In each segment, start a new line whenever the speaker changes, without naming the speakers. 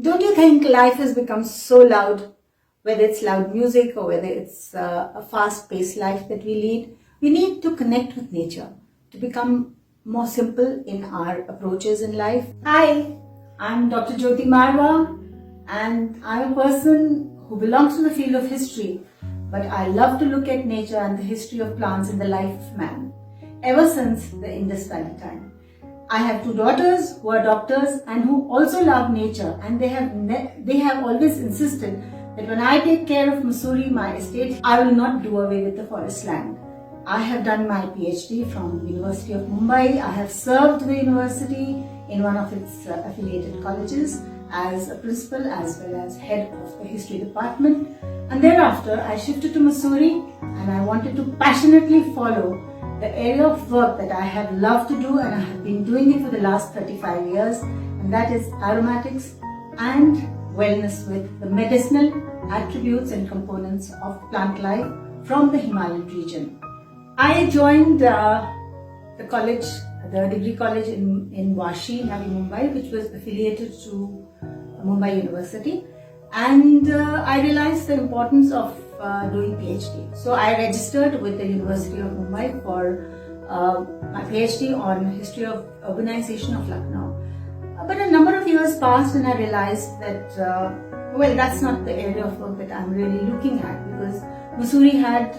Don't you think life has become so loud, whether it's loud music or whether it's a fast-paced life that we lead? We need to connect with nature to become more simple in our approaches in life. Hi, I'm Dr. Jyoti Marwa, and I'm a person who belongs to the field of history, but I love to look at nature and the history of plants in the life of man, ever since the Indus Valley time. I have two daughters who are doctors and who also love nature, and they have always insisted that when I take care of Mussoorie, my estate, I will not do away with the forest land. I have done my PhD from the University of Mumbai. I have served the university in one of its affiliated colleges as a principal as well as head of the history department. And thereafter, I shifted to Mussoorie and I wanted to passionately follow the area of work that I have loved to do, and I have been doing it for the last 35 years, and that is aromatics and wellness with the medicinal attributes and components of plant life from the Himalayan region. I joined the college, the degree college in Vashi, Navi Mumbai, which was affiliated to Mumbai University, and I realized the importance of doing PhD. So I registered with the University of Mumbai for my PhD on history of urbanization of Lucknow. But a number of years passed and I realized that, well, that's not the area of work that I'm really looking at, because Mussoorie had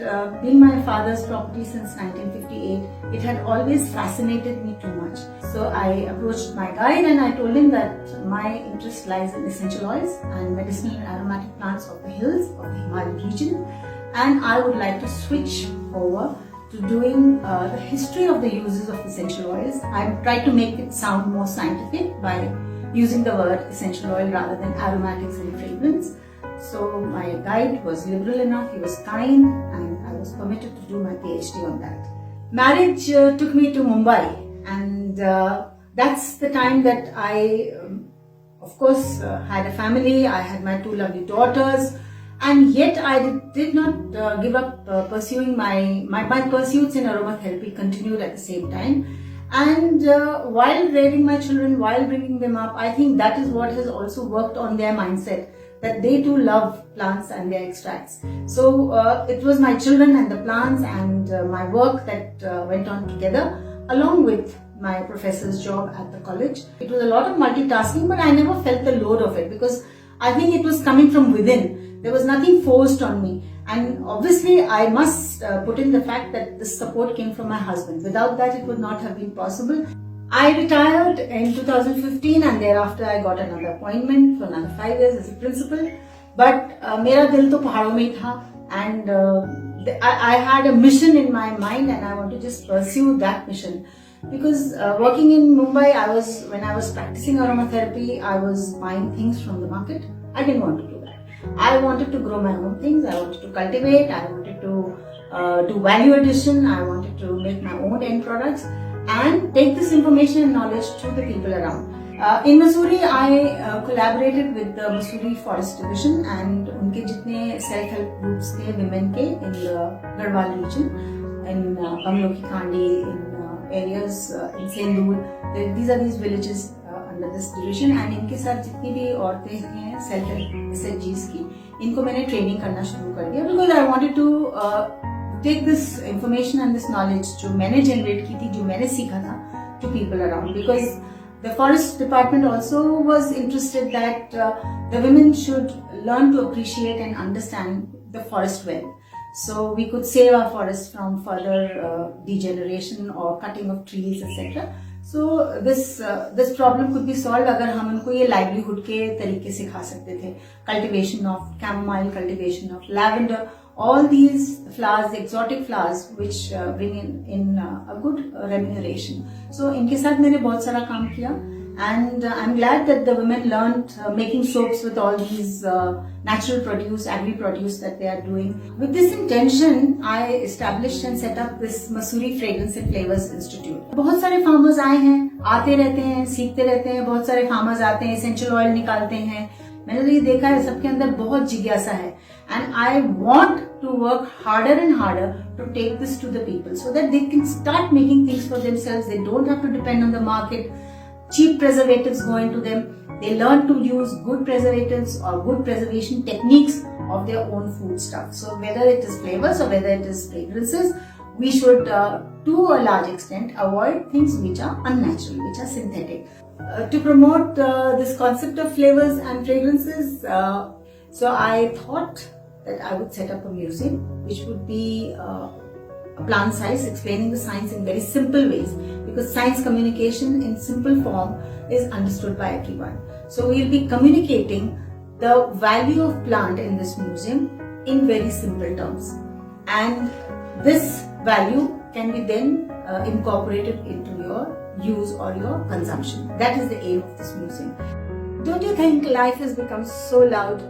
been my father's property since 1958. It had always fascinated me too much. So I approached my guide and I told him that my interest lies in essential oils and medicinal and aromatic plants of the hills of the Himalayan region, and I would like to switch over to doing the history of the uses of essential oils. I tried to make it sound more scientific by using the word essential oil rather than aromatics and fragrance. So my guide was liberal enough, he was kind, and I was permitted to do my PhD on that. Marriage took me to Mumbai, and that's the time that I, of course, had a family. I had my two lovely daughters, and yet I did not give up pursuing my pursuits in aromatherapy continued at the same time. And while rearing my children, while bringing them up, I think that is what has also worked on their mindset, that they too love plants and their extracts. So it was my children and the plants and my work that went on together, along with my professor's job at the college. It was a lot of multitasking, but I never felt the load of it because I think it was coming from within. There was nothing forced on me. And obviously, I must put in the fact that this support came from my husband. Without that, it would not have been possible. I retired in 2015 and thereafter I got another appointment for another 5 years as a principal. But mera dil to pahadon mein tha, and I had a mission in my mind and I want to just pursue that mission. Because working in Mumbai, when I was practicing aromatherapy, I was buying things from the market. I didn't want to do that. I wanted to grow my own things. I wanted to cultivate. I wanted to do value addition. I wanted to make my own end products and take this information and knowledge to the people around. In Mussoorie, I collaborated with the Mussoorie Forest Division and unke jitne self-help groups the women ke in the Garhwal region, in Banglo ki Khandi, in areas in Sendur. These are these villages under this division, and इनके साथ जितनी भी औरतें हैं self help SHGs की, इनको मैंने training करना शुरू कर दिया because I wanted to take this information and this knowledge जो मैंने generate की थी, जो मैंने सीखा था, to people around, because the forest department also was interested that the women should learn to appreciate and understand the forest well. So we could save our forests from further degeneration or cutting of trees, etc. So this problem could be solved अगर हम उनको ये livelihood के तरीके सिखा सकते थे. Cultivation of chamomile, cultivation of lavender, all these flowers, the exotic flowers, which bring in a good remuneration. So इनके साथ मैंने बहुत सारा काम किया, and I'm glad that the women learned making soaps with all these natural produce, agri produce that they are doing. With this intention, I established and set up this Mussoorie Fragrance and Flavours Institute. बहुत सारे farmers आए हैं, आते रहते हैं, सीखते रहते हैं. बहुत सारे farmers आते हैं, essential oil निकालते हैं. मैंने तो ये देखा है सबके अंदर बहुत जिज्ञासा है, and I want to work harder and harder to take this to the people so that they can start making things for themselves. They don't have to depend on the market. cheap preservatives go into them. They learn to use good preservatives or good preservation techniques of their own food stuff. So whether it is flavors or whether it is fragrances, we should to a large extent avoid things which are unnatural, which are synthetic. To promote this concept of flavors and fragrances, so I thought that I would set up a museum which would be a plant science, explaining the science in very simple ways, because science communication in simple form is understood by everyone. So we'll be communicating the value of plant in this museum in very simple terms, and this value can be then incorporated into your use or your consumption. That is the aim of this museum. Don't you think life has become so loud,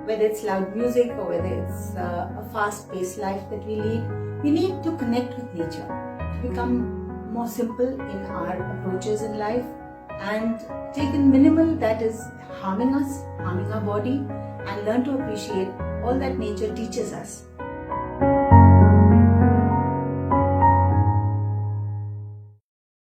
whether it's loud music or whether it's a fast-paced life that we lead? We need to connect with nature, to become more simple in our approaches in life, and take in minimal that is harming us, harming our body, and learn to appreciate all that nature teaches us.